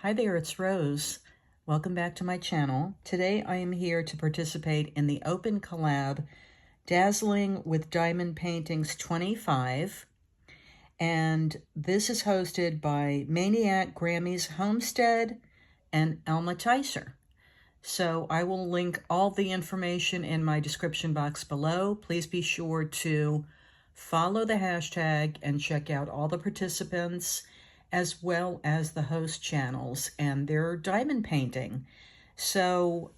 Hi there, it's Rose. Welcome back to my channel. Today I am here to participate in the open collab Dazzling with Diamond Paintings 25. And this is hosted by Maniac Grammys Homestead and Elma Tyser. So I will link all the information in my description box below. Please be sure to follow the hashtag and check out all the participants as well as the host channels and their diamond painting. So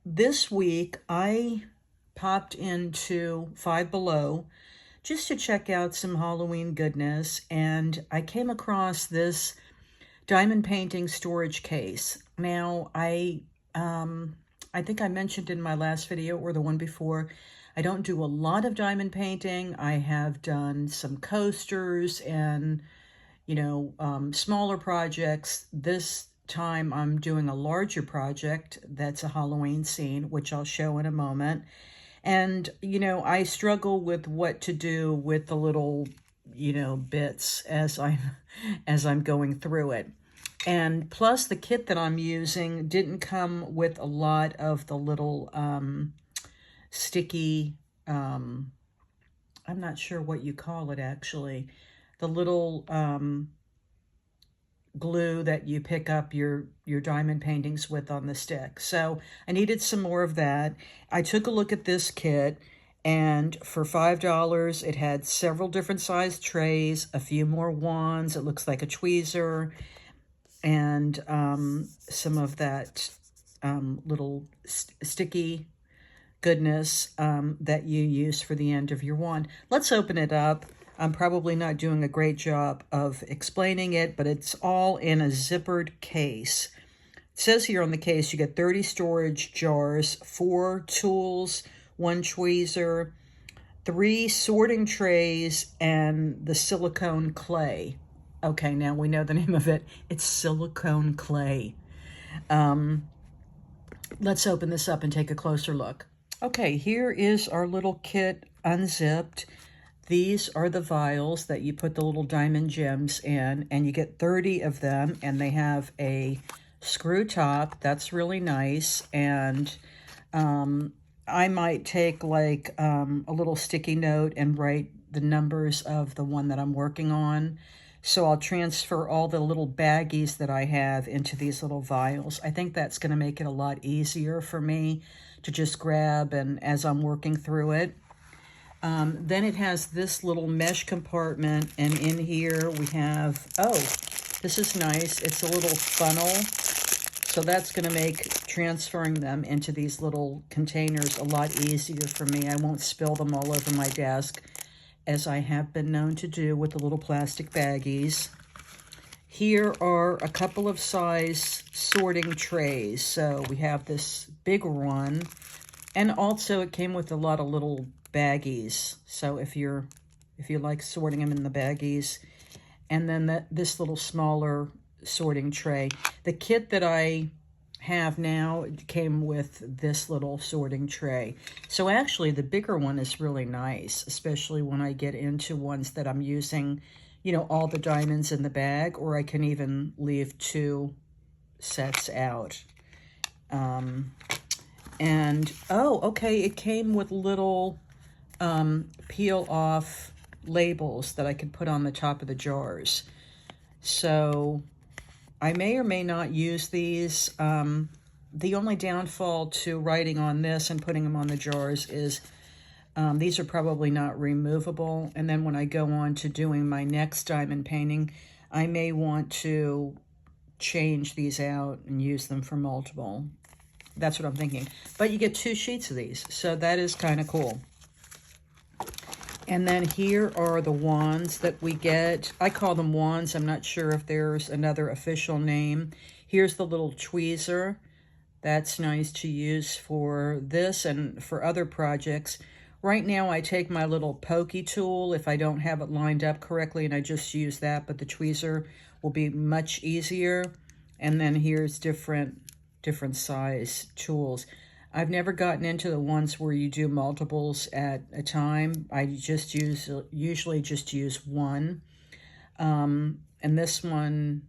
this week I popped into Five Below just to check out some Halloween goodness, and I came across this diamond painting storage case. Now, I think I mentioned in my last video or the one before, I don't do a lot of diamond painting. I have done some coasters and, smaller projects. This time I'm doing a larger project that's a Halloween scene, which I'll show in a moment. And, I struggle with what to do with the little, bits as I'm going through it. And plus the kit that I'm using didn't come with a lot of the little sticky, I'm not sure what you call it actually, the little glue that you pick up your diamond paintings with on the stick. So I needed some more of that. I took a look at this kit, and for $5, it had several different size trays, a few more wands. It looks like a tweezer, and some of that little sticky goodness that you use for the end of your wand. Let's open it up. I'm probably not doing a great job of explaining it, but it's all in a zippered case. It says here on the case you get 30 storage jars, 4 tools, 1 tweezer, 3 sorting trays, and the silicone clay. Okay, now we know the name of it. It's silicone clay. Let's open this up and take a closer look. Okay, here is our little kit unzipped. These are the vials that you put the little diamond gems in, and you get 30 of them, and they have a screw top. That's really nice. And I might take like a little sticky note and write the numbers of the one that I'm working on. So I'll transfer all the little baggies that I have into these little vials. I think that's going to make it a lot easier for me to just grab and as I'm working through it. Then it has this little mesh compartment, and in here we have, oh, this is nice. It's a little funnel. So that's going to make transferring them into these little containers a lot easier for me. I won't spill them all over my desk, as I have been known to do with the little plastic baggies. Here are a couple of size sorting trays. So we have this bigger one, and also it came with a lot of little baggies. So if you like sorting them in the baggies, and then this little smaller sorting tray. The kit that I have now came with this little sorting tray. So actually the bigger one is really nice, especially when I get into ones that I'm using, all the diamonds in the bag, or I can even leave 2 sets out. And, oh, okay, it came with little peel off labels that I could put on the top of the jars. So I may or may not use these. The only downfall to writing on this and putting them on the jars is these are probably not removable. And then when I go on to doing my next diamond painting, I may want to change these out and use them for multiple. That's what I'm thinking. But you get 2 sheets of these, so that is kind of cool. And then here are the wands that we get. I call them wands. I'm not sure if there's another official name. Here's the little tweezer. That's nice to use for this and for other projects. Right now, I take my little pokey tool if I don't have it lined up correctly, and I just use that, but the tweezer will be much easier. And then here's different size tools. I've never gotten into the ones where you do multiples at a time. I usually just use one. And this one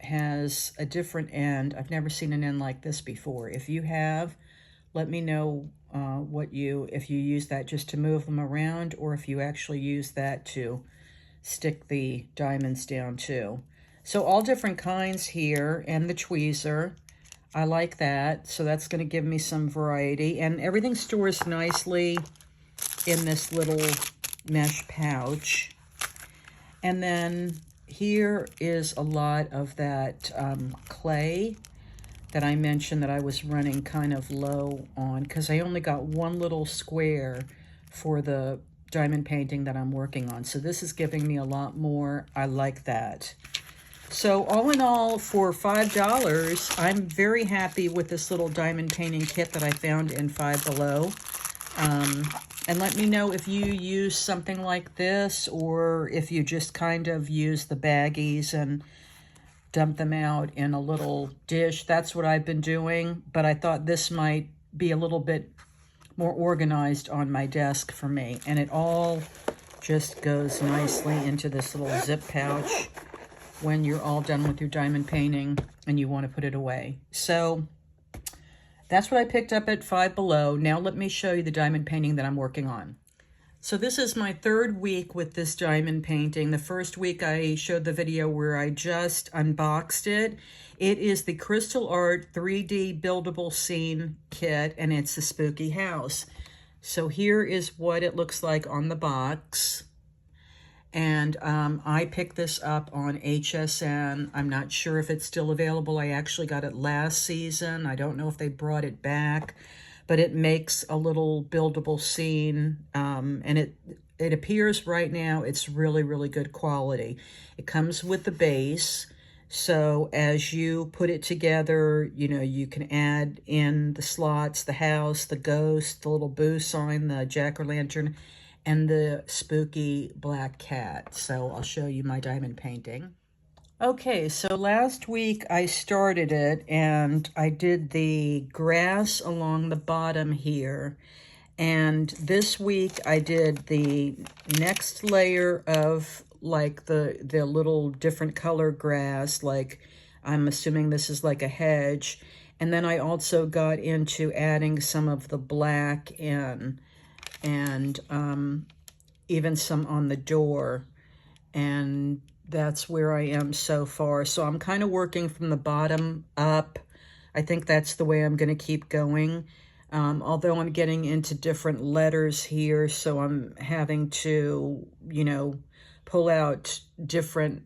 has a different end. I've never seen an end like this before. If you have, let me know if you use that just to move them around, or if you actually use that to stick the diamonds down too. So all different kinds here, and the tweezer. I like that. So that's going to give me some variety. And everything stores nicely in this little mesh pouch. And then here is a lot of that clay that I mentioned that I was running kind of low on, because I only got one little square for the diamond painting that I'm working on. So this is giving me a lot more. I like that. So all in all, for $5, I'm very happy with this little diamond painting kit that I found in Five Below. And let me know if you use something like this, or if you just kind of use the baggies and dump them out in a little dish. That's what I've been doing, but I thought this might be a little bit more organized on my desk for me. And it all just goes nicely into this little zip pouch when you're all done with your diamond painting and you want to put it away. So that's what I picked up at Five Below. Now let me show you the diamond painting that I'm working on. So this is my third week with this diamond painting. The first week I showed the video where I just unboxed it. It is the Crystal Art 3D Buildable Scene Kit, and it's the Spooky House. So here is what it looks like on the box. And I picked this up on HSN. I'm not sure if it's still available. I actually got it last season. I don't know if they brought it back, but it makes a little buildable scene, and it appears right now it's really, really good quality. It comes with the base, so as you put it together, you know, you can add in the slots, the house, the ghost, the little boo sign, the jack-o'-lantern, and the spooky black cat. So I'll show you my diamond painting. Okay, so last week I started it and I did the grass along the bottom here. And this week I did the next layer of like the little different color grass, like I'm assuming this is like a hedge. And then I also got into adding some of the black in, and even some on the door. And that's where I am so far. So I'm kind of working from the bottom up. I think that's the way I'm going to keep going. Although I'm getting into different letters here, so I'm having to, you know, pull out different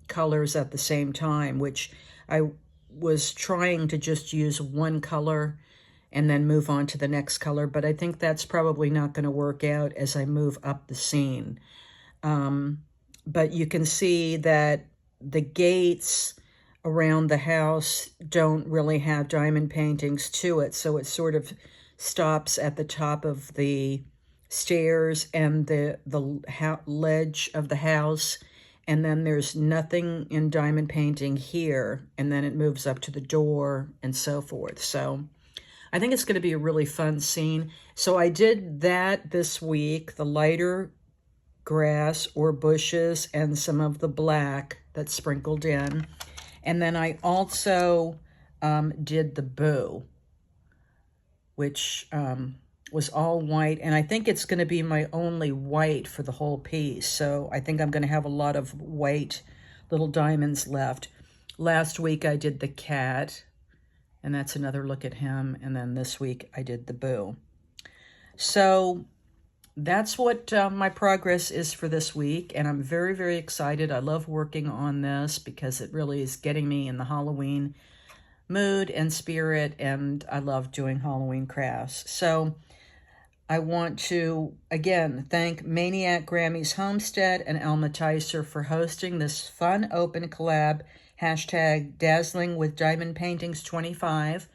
colors at the same time, which I was trying to just use one color and then move on to the next color. But I think that's probably not going to work out as I move up the scene. But you can see that the gates around the house don't really have diamond paintings to it. So it sort of stops at the top of the stairs and the ledge of the house. And then there's nothing in diamond painting here. And then it moves up to the door and so forth. So I think it's going to be a really fun scene. So I did that this week, the lighter grass or bushes and some of the black that's sprinkled in. And then I also did the boo, which was all white. And I think it's going to be my only white for the whole piece. So I think I'm going to have a lot of white little diamonds left. Last week I did the cat, and that's another look at him. And then this week I did the boo. So that's what my progress is for this week, and I'm very, very excited. I love working on this because it really is getting me in the Halloween mood and spirit, and I love doing Halloween crafts. So I want to, again, thank Maniac Grammy's Homestead and Elma Tyser for hosting this fun open collab, hashtag Dazzling with Diamond Paintings 25.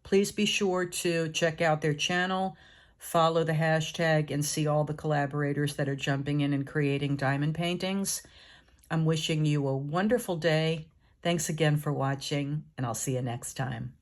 Please be sure to check out their channel, follow the hashtag, and see all the collaborators that are jumping in and creating diamond paintings. I'm wishing you a wonderful day. Thanks again for watching, and I'll see you next time.